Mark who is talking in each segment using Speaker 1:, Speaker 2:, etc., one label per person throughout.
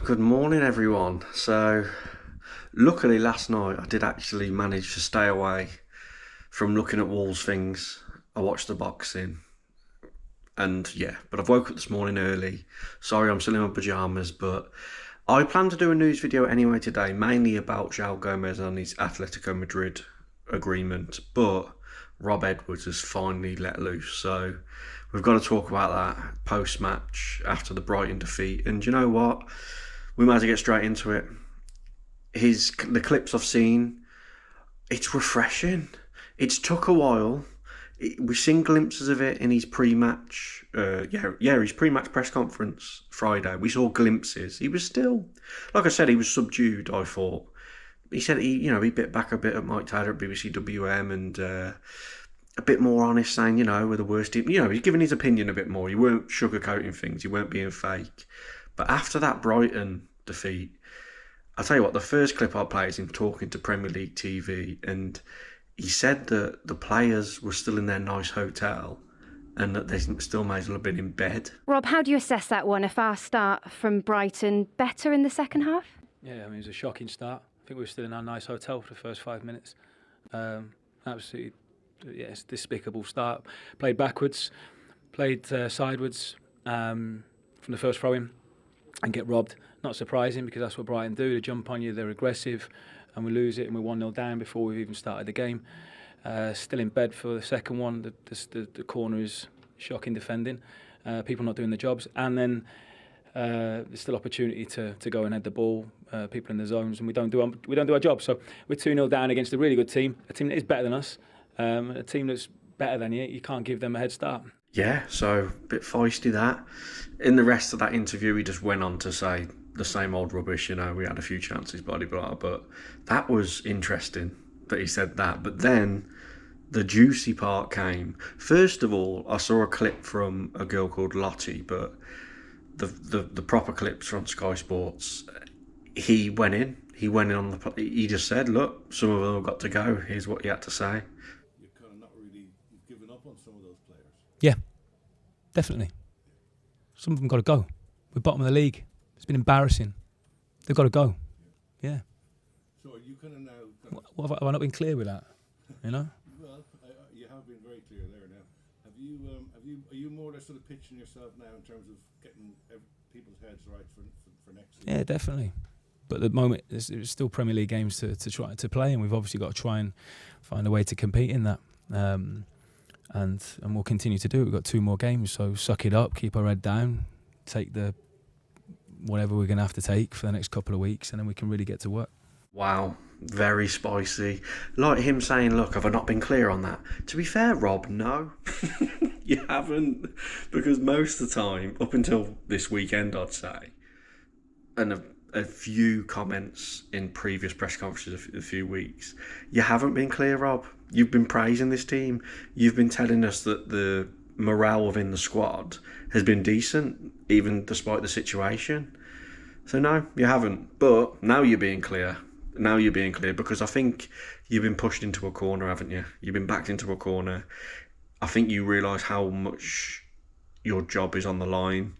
Speaker 1: Good morning, everyone. So, luckily last night I did actually manage to stay away from looking at Wolves things. I watched the boxing, and but I've woke up this morning early. Sorry, I'm still in my pyjamas, but I plan to do a news video anyway today, mainly about João Gomes and his Atlético Madrid agreement, but Rob Edwards has finally let loose, so we've got to talk about that post-match after the Brighton defeat. And you know what? We might as well get straight into it. The clips I've seen, it's refreshing. It's took a while. We've seen glimpses of it in his pre-match, his pre-match press conference Friday. We saw glimpses. He was still, like I said, he was subdued, I thought. He said he bit back a bit at Mike Taylor at BBC WM and a bit more honest, saying, we're the worst team. He's giving his opinion a bit more. He weren't sugarcoating things. He weren't being fake. But after that Brighton defeat, I'll tell you what, the first clip I played is him talking to Premier League TV, and he said that the players were still in their nice hotel and that they still may as well have been in bed.
Speaker 2: Rob, how do you assess that one? A fast start from Brighton, better in the second half?
Speaker 3: Yeah, it was a shocking start. I think we were still in our nice hotel for the first 5 minutes. Absolutely, it's a despicable start. Played backwards, played sideways from the first throw-in and get robbed. Not surprising, because that's what Brighton do. They jump on you, they're aggressive, and we lose it, and we're 1-0 down before we've even started the game. Still in bed for the second one. The corner is shocking defending. People not doing their jobs. And then there's still opportunity to go and head the ball, people in the zones, and we don't do our job. So we're 2-0 down against a really good team, a team that is better than us, a team that's better than you. You can't give them a head start.
Speaker 1: Yeah, so a bit feisty that. In the rest of that interview, he just went on to say the same old rubbish, we had a few chances, blah, blah, blah. But that was interesting that he said that. But then the juicy part came. First of all, I saw a clip from a girl called Lottie, but the proper clips from Sky Sports, he went in on he just said, look, some of them have got to go. Here's what he had to say.
Speaker 4: You're kind of not really, you've given up on some of those players.
Speaker 3: Yeah, definitely. Some of them got to go. We're bottom of the league. It's been embarrassing. They've got to go. Yeah.
Speaker 4: So are you kind of now...
Speaker 3: What have I not been clear with that?
Speaker 4: Well, you have been very clear there now. Are you more or less sort of pitching yourself now in terms of getting people's heads right for next season?
Speaker 3: Yeah, definitely. But at the moment, there's still Premier League games to try to play, and we've obviously got to try and find a way to compete in that. And we'll continue to do it. We've got 2 more games, so suck it up, keep our head down, take the whatever we're going to have to take for the next couple of weeks, and then we can really get to work.
Speaker 1: Wow, very spicy. Like him saying, look, have I not been clear on that? To be fair, Rob, no. You haven't. Because most of the time, up until this weekend, I'd say, and a few comments in previous press conferences a few weeks, you haven't been clear, Rob. You've been praising this team. You've been telling us that the morale within the squad has been decent, even despite the situation. So no, you haven't. But now you're being clear. Because I think you've been pushed into a corner, haven't you? You've been backed into a corner. I think you realise how much your job is on the line.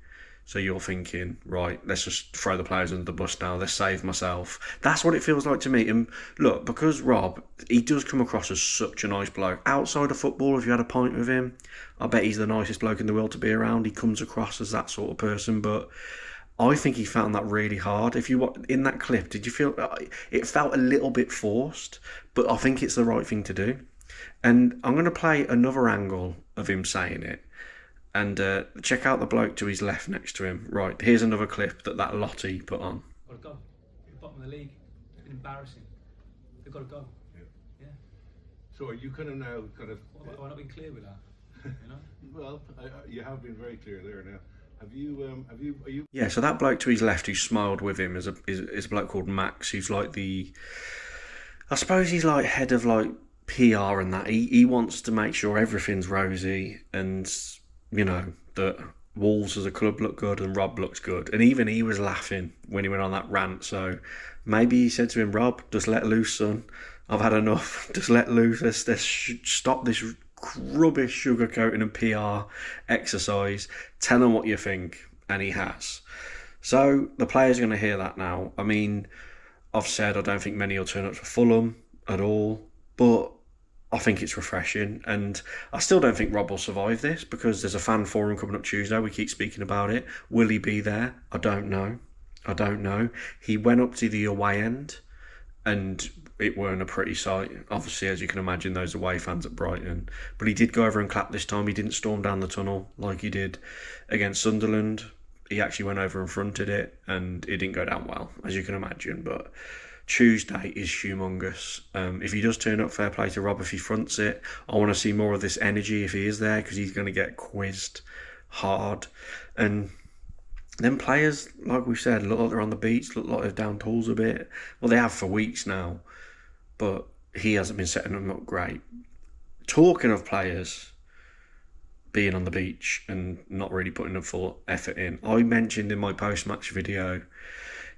Speaker 1: So you're thinking, right, let's just throw the players under the bus now. Let's save myself. That's what it feels like to me. And look, because Rob, he does come across as such a nice bloke. Outside of football, if you had a pint with him, I bet he's the nicest bloke in the world to be around. He comes across as that sort of person. But I think he found that really hard. If you in that clip, did you feel it felt a little bit forced? But I think it's the right thing to do. And I'm going to play another angle of him saying it. And check out the bloke to his left next to him. Right, here's another clip that Lottie put on.
Speaker 3: Got to go. We're bottom of the league. It's been embarrassing. They've got to go. Yeah.
Speaker 4: So are you kind of now
Speaker 3: Have I not been clear with that?
Speaker 4: Well, you have been very clear there now. Are you?
Speaker 1: Yeah, so that bloke to his left who smiled with him is a bloke called Max, who's like I suppose he's like head of like PR and that. He wants to make sure everything's rosy and, that Wolves as a club look good and Rob looks good. And even he was laughing when he went on that rant. So maybe he said to him, Rob, just let loose, son. I've had enough. Just let loose. Let's stop this rubbish sugarcoating and PR exercise. Tell him what you think. And he has. So the players are going to hear that now. I mean, I've said I don't think many will turn up for Fulham at all, but I think it's refreshing, and I still don't think Rob will survive this because there's a fan forum coming up Tuesday. We keep speaking about it. Will he be there? I don't know. He went up to the away end, and it weren't a pretty sight. Obviously, as you can imagine, those away fans at Brighton. But he did go over and clap this time. He didn't storm down the tunnel like he did against Sunderland. He actually went over and fronted it, and it didn't go down well, as you can imagine. But Tuesday is humongous. If he does turn up, fair play to Rob if he fronts it. I want to see more of this energy if he is there, because he's going to get quizzed hard. And then players, like we said, look like they're on the beach, look like they've down tools a bit. Well, they have for weeks now, but he hasn't been setting them up great. Talking of players being on the beach and not really putting a full effort in, I mentioned in my post-match video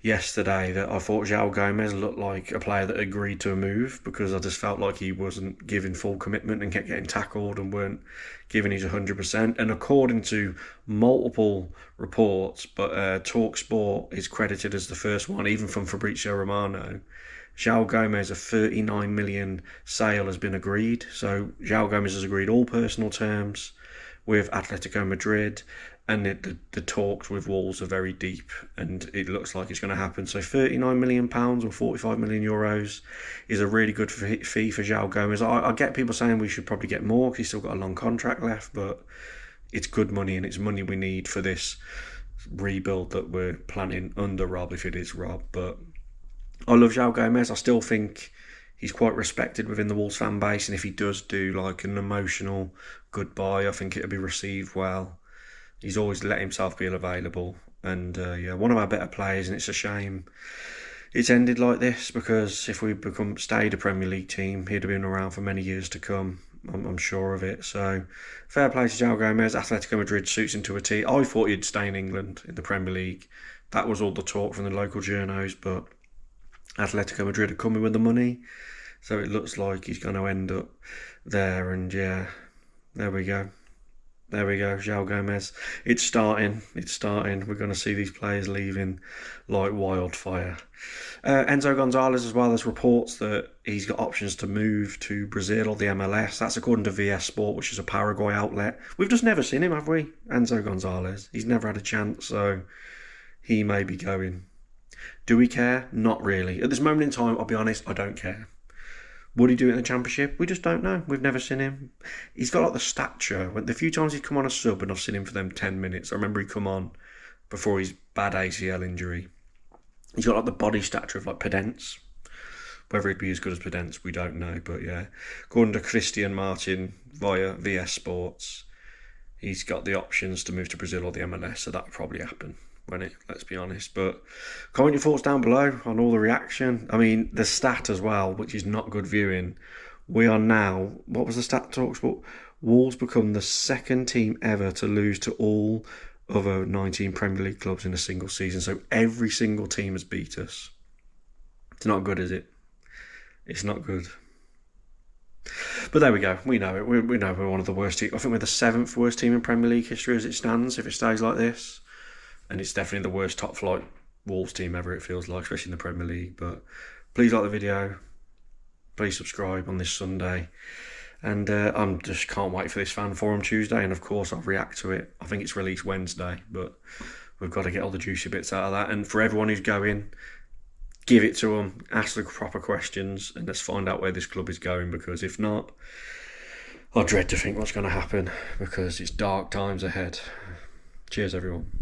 Speaker 1: yesterday that I thought João Gomes looked like a player that agreed to a move, because I just felt like he wasn't giving full commitment and kept getting tackled and weren't giving his 100%. And according to multiple reports, but TalkSport is credited as the first one, even from Fabrizio Romano, João Gomes, a 39 million sale has been agreed. So João Gomes has agreed all personal terms with Atletico Madrid, and the talks with Wolves are very deep, and it looks like it's going to happen. So £39 million or 45 million euros is a really good fee for João Gomes. I get people saying we should probably get more because he's still got a long contract left, but it's good money, and it's money we need for this rebuild that we're planning under Rob, if it is Rob. But I love João Gomes. I still think he's quite respected within the Wolves fan base, and if he does do like an emotional goodbye, I think it'll be received well. He's always let himself be available, and one of our better players, and it's a shame it's ended like this, because if we stayed a Premier League team, he'd have been around for many years to come. I'm sure of it. So fair play to João Gomes. Atletico Madrid suits him to a T. I thought he'd stay in England in the Premier League. That was all the talk from the local journos, but Atletico Madrid are coming with the money, so it looks like he's going to end up there. And yeah, there we go, João Gomes. It's starting. We're going to see these players leaving like wildfire. Enzo Gonzalez as well. There's reports that he's got options to move to Brazil or the MLS. That's according to VS Sport, which is a Paraguay outlet. We've just never seen him, have we? Enzo Gonzalez. He's never had a chance, so he may be going. Do we care? Not really. At this moment in time, I'll be honest, I don't care. Would he do it in the Championship? We just don't know. We've never seen him. He's got like the stature. The few times he's come on a sub and I've seen him for them 10 minutes, I remember he come on before his bad ACL injury. He's got like the body stature of like Podence. Whether he'd be as good as Podence, we don't know. But yeah, according to Christian Martin via VS Sports, he's got the options to move to Brazil or the MLS, so that would probably happen, won't it? Let's be honest. But comment your thoughts down below on all the reaction. I mean, the stat as well, which is not good viewing. We are now, what was the stat talks? But Wolves become the second team ever to lose to all other 19 Premier League clubs in a single season. So every single team has beat us. It's not good, is it? It's not good. But there we go. We know it. We know we're one of the worst teams. I think we're the 7th worst team in Premier League history as it stands, if it stays like this. And it's definitely the worst top flight Wolves team ever, it feels like, especially in the Premier League. But please like the video. Please subscribe on this Sunday. And I just can't wait for this fan forum Tuesday. And of course, I'll react to it. I think it's released Wednesday, but we've got to get all the juicy bits out of that. And for everyone who's going, give it to them. Ask the proper questions. And let's find out where this club is going. Because if not, I dread to think what's going to happen. Because it's dark times ahead. Cheers, everyone.